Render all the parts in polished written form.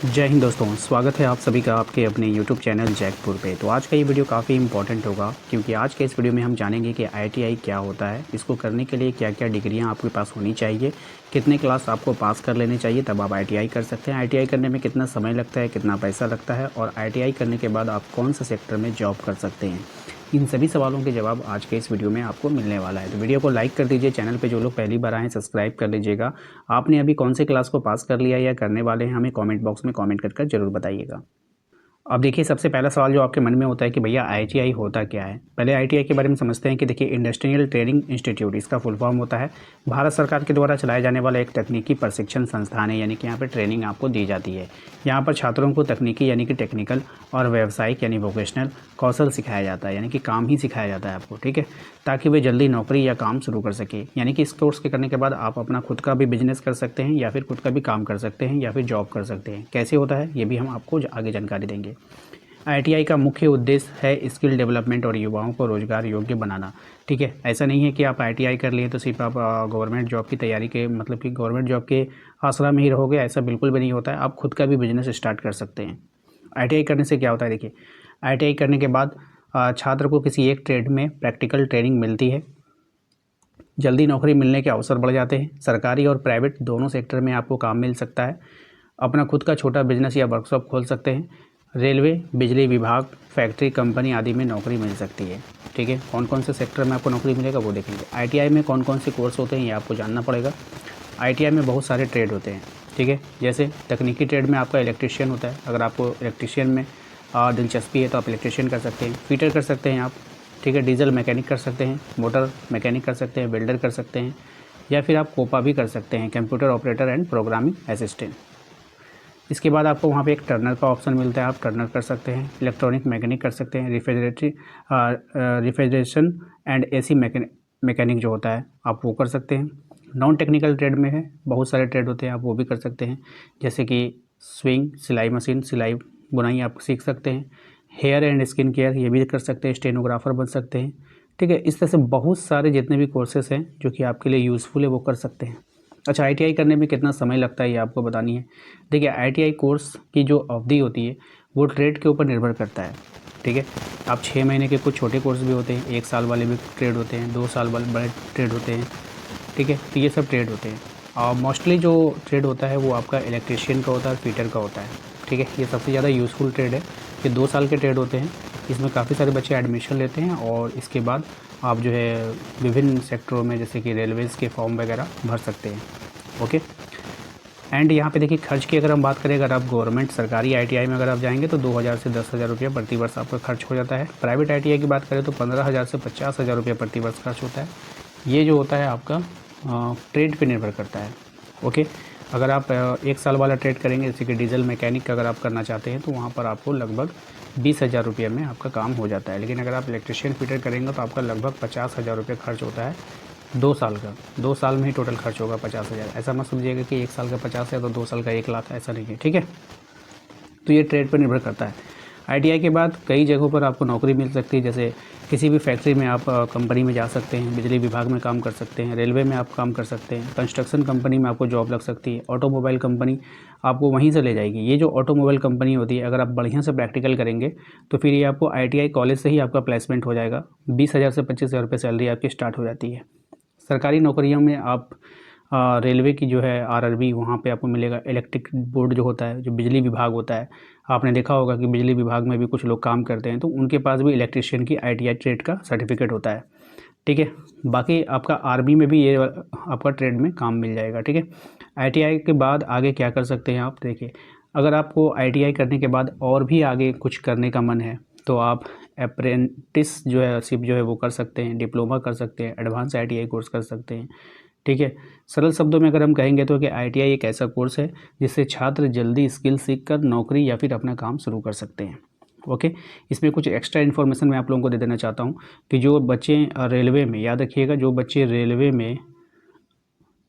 जय हिंद दोस्तों, स्वागत है आप सभी का आपके अपने YouTube चैनल जैकपुर पे। तो आज का ये वीडियो काफ़ी इंपॉर्टेंट होगा क्योंकि आज के इस वीडियो में हम जानेंगे कि ITI क्या होता है, इसको करने के लिए क्या क्या डिग्रियां आपके पास होनी चाहिए, कितने क्लास आपको पास कर लेने चाहिए तब आप ITI कर सकते हैं, ITI करने में कितना समय लगता है, कितना पैसा लगता है और ITI करने के बाद आप कौन से सेक्टर में जॉब कर सकते हैं। इन सभी सवालों के जवाब आज के इस वीडियो में आपको मिलने वाला है। तो वीडियो को लाइक कर दीजिए, चैनल पे जो लोग पहली बार आए हैं सब्सक्राइब कर लीजिएगा। आपने अभी कौन से क्लास को पास कर लिया या करने वाले हैं, हमें कमेंट बॉक्स में कमेंट कर ज़रूर बताइएगा। अब देखिए, सबसे पहला सवाल जो आपके मन में होता है कि भैया ITI होता क्या है। पहले ITI के बारे में समझते हैं कि देखिए, इंडस्ट्रियल ट्रेनिंग इंस्टीट्यूट इसका फुल फॉर्म होता है। भारत सरकार के द्वारा चलाया जाने वाला एक तकनीकी प्रशिक्षण संस्थान है, यानी कि यहाँ पर ट्रेनिंग आपको दी जाती है। यहाँ पर छात्रों को तकनीकी यानी कि टेक्निकल और व्यावसायिक यानी वोकेशनल कौशल सिखाया जाता है, यानी कि काम ही सिखाया जाता है आपको, ठीक है, ताकि वे जल्दी नौकरी या काम शुरू कर सके। यानी कि इस कोर्स के करने के बाद आप अपना खुद का भी बिजनेस कर सकते हैं या फिर खुद का भी काम कर सकते हैं या फिर जॉब कर सकते हैं। कैसे होता है ये भी हम आपको आगे जानकारी देंगे। ITI का मुख्य उद्देश्य है स्किल डेवलपमेंट और युवाओं को रोजगार योग्य बनाना, ठीक है। ऐसा नहीं है कि आप ITI कर लिए तो सिर्फ आप गवर्नमेंट जॉब की तैयारी के मतलब कि गवर्नमेंट जॉब के आसरा में ही रहोगे, ऐसा बिल्कुल भी नहीं होता है। आप खुद का भी बिजनेस स्टार्ट कर सकते हैं। ITI करने से क्या होता है, देखिए, ITI करने के बाद छात्र को किसी एक ट्रेड में प्रैक्टिकल ट्रेनिंग मिलती है, जल्दी नौकरी मिलने के अवसर बढ़ जाते हैं। सरकारी और प्राइवेट दोनों सेक्टर में आपको काम मिल सकता है। अपना खुद का छोटा बिजनेस या वर्कशॉप खोल सकते हैं। रेलवे, बिजली विभाग, फैक्ट्री, कंपनी आदि में नौकरी मिल सकती है, ठीक है। कौन कौन से सेक्टर में आपको नौकरी मिलेगा वो देखेंगे। ITI में कौन कौन से कोर्स होते हैं ये आपको जानना पड़ेगा। ITI में बहुत सारे ट्रेड होते हैं, ठीक है। जैसे तकनीकी ट्रेड में आपका इलेक्ट्रीशियन होता है। अगर आपको इलेक्ट्रीशियन में दिलचस्पी है तो आप इलेक्ट्रीशियन कर सकते हैं। फिटर कर सकते हैं आप, ठीक है। डीजल मैकेनिक कर सकते हैं, मोटर मैकेनिक कर सकते हैं, वेल्डर कर सकते हैं, या फिर आप कोपा भी कर सकते हैं, computer operator and programming assistant. इसके बाद आपको वहाँ पे एक टर्नर का ऑप्शन मिलता है, आप टर्नर कर सकते हैं। इलेक्ट्रॉनिक मैकेनिक कर सकते हैं। रिफ्रिजरेशन एंड AC मैकेनिक जो होता है आप वो कर सकते हैं। नॉन टेक्निकल ट्रेड में है, बहुत सारे ट्रेड होते हैं, आप वो भी कर सकते हैं। जैसे कि स्विंग, सिलाई मशीन, सिलाई बुनाई आप सीख सकते हैं। हेयर एंड स्किन केयर ये भी कर सकते हैं। स्टेनोग्राफर बन सकते हैं, ठीक है। इस तरह से बहुत सारे जितने भी कोर्सेस हैं जो कि आपके लिए यूज़फुल है वो कर सकते हैं। अच्छा, ITI करने में कितना समय लगता है ये आपको बतानी है। देखिए, ITI कोर्स की जो अवधि होती है वो ट्रेड के ऊपर निर्भर करता है, ठीक है। आप 6 महीने के कुछ छोटे कोर्स भी होते हैं, 1 साल वाले भी ट्रेड होते हैं, 2 साल वाले बड़े ट्रेड होते हैं, ठीक है। तो ये सब ट्रेड होते हैं और मोस्टली जो ट्रेड होता है वो आपका इलेक्ट्रीशियन का होता है और फिटर का होता है, ठीक है। ये सबसे ज़्यादा यूज़फुल ट्रेड है। ये 2 साल के ट्रेड होते हैं। इसमें काफ़ी सारे बच्चे एडमिशन लेते हैं और इसके बाद आप जो है विभिन्न सेक्टरों में जैसे कि रेलवेज़ के फॉर्म वगैरह भर सकते हैं, ओके। एंड यहाँ पे देखिए, खर्च की अगर हम बात करें, अगर आप गवर्नमेंट सरकारी ITI में अगर आप जाएंगे तो 2000 से 10,000 रुपये प्रति वर्ष आपका खर्च हो जाता है। प्राइवेट ITI की बात करें तो 15,000 से 50,000 रुपये प्रति वर्ष खर्च होता है। ये जो होता है आपका ट्रेड पे निर्भर करता है, ओके। अगर आप 1 साल वाला ट्रेड करेंगे जैसे कि डीजल मैकेनिक अगर आप करना चाहते हैं तो वहाँ पर आपको लगभग 20,000 रुपये में आपका काम हो जाता है। लेकिन अगर आप इलेक्ट्रीशियन फिटर करेंगे तो आपका लगभग 50,000 रुपये खर्च होता है 2 साल का। 2 साल में ही टोटल खर्च होगा 50,000। ऐसा मत समझिएगा कि 1 साल का 50 है तो 2 साल का 1 लाख, ऐसा नहीं है, ठीक है। तो ये ट्रेड पर निर्भर करता है। ITI के बाद कई जगहों पर आपको नौकरी मिल सकती है, जैसे किसी भी फैक्ट्री में आप कंपनी में जा सकते हैं, बिजली विभाग में काम कर सकते हैं, रेलवे में आप काम कर सकते हैं, कंस्ट्रक्शन कंपनी में आपको जॉब लग सकती है, ऑटोमोबाइल कंपनी आपको वहीं से ले जाएगी। ये जो ऑटोमोबाइल कंपनी होती है, अगर आप बढ़िया से प्रैक्टिकल करेंगे तो फिर ये आपको ITI कॉलेज से ही आपका प्लेसमेंट हो जाएगा। 20,000 से 25,000 रुपये सैलरी आपकी स्टार्ट हो जाती है। सरकारी नौकरियों में आप रेलवे की जो है RRB, वहाँ पे आपको मिलेगा। इलेक्ट्रिक बोर्ड जो होता है, जो बिजली विभाग होता है, आपने देखा होगा कि बिजली विभाग में भी कुछ लोग काम करते हैं तो उनके पास भी इलेक्ट्रीशियन की ITI ट्रेड का सर्टिफिकेट होता है, ठीक है। बाकी आपका आर्मी में भी ये आपका ट्रेड में काम मिल जाएगा, ठीक है। ITI के बाद आगे क्या कर सकते हैं आप, देखिए, अगर आपको ITI करने के बाद और भी आगे कुछ करने का मन है तो आप अप्रेंटिस जो है शिप जो है वो कर सकते हैं, डिप्लोमा कर सकते हैं, एडवांस ITI कोर्स कर सकते हैं, ठीक है। सरल शब्दों में अगर हम कहेंगे तो कि ITI एक ऐसा कोर्स है जिससे छात्र जल्दी स्किल सीख कर नौकरी या फिर अपना काम शुरू कर सकते हैं, ओके। इसमें कुछ एक्स्ट्रा इन्फॉर्मेशन मैं आप लोगों को दे देना चाहता हूँ कि जो बच्चे रेलवे में, याद रखिएगा, जो बच्चे रेलवे में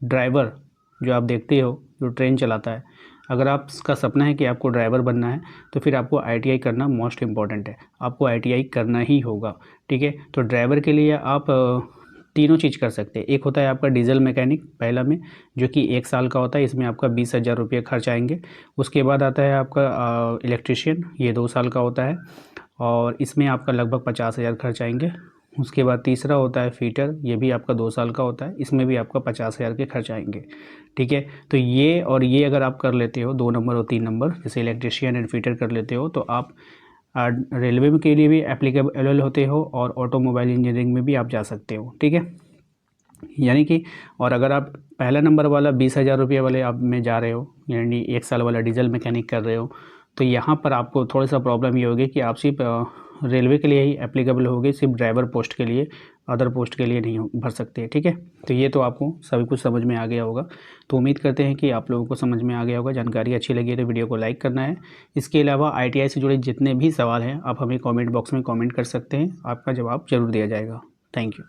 ड्राइवर जो आप देखते हो जो ट्रेन चलाता है, अगर आपका सपना है कि आपको ड्राइवर बनना है तो फिर आपको ITI करना मोस्ट इम्पॉर्टेंट है। आपको ITI करना ही होगा, ठीक है। तो ड्राइवर के लिए आप तीनों चीज़ कर सकते हैं। एक होता है आपका डीजल मैकेनिक पहला में, जो कि 1 साल का होता है, इसमें आपका 20,000 रुपये खर्च आएंगे। उसके बाद आता है आपका इलेक्ट्रीशियन, ये 2 साल का होता है और इसमें आपका लगभग 50,000 खर्च आएंगे। उसके बाद तीसरा होता है फिटर, ये भी आपका 2 साल का होता है, इसमें भी आपका 50,000 के खर्च आएंगे। ठीक है, तो ये और ये अगर आप कर लेते हो 2 नंबर और 3 नंबर, जैसे इलेक्ट्रीशियन एंड फिटर कर लेते हो, तो आप रेलवे में के लिए भी एप्लीकेबल होते हो और ऑटोमोबाइल इंजीनियरिंग में भी आप जा सकते हो। ठीक है, यानी कि और अगर आप पहला नंबर वाला 20,000 रुपये वाले आप में जा रहे हो, यानी 1 साल वाला डीजल मैकेनिक कर रहे हो, तो यहाँ पर आपको थोड़ा सा प्रॉब्लम ये होगी कि आप सिर्फ रेलवे के लिए ही एप्लीकेबल होगी, सिर्फ ड्राइवर पोस्ट के लिए, अदर पोस्ट के लिए नहीं भर सकते। ठीक है, तो ये तो आपको सभी कुछ समझ में आ गया होगा। तो उम्मीद करते हैं कि आप लोगों को समझ में आ गया होगा। जानकारी अच्छी लगी है तो वीडियो को लाइक करना है। इसके अलावा ITI से जुड़े जितने भी सवाल हैं आप हमें कमेंट बॉक्स में कमेंट कर सकते हैं, आपका जवाब ज़रूर दिया जाएगा। Thank you.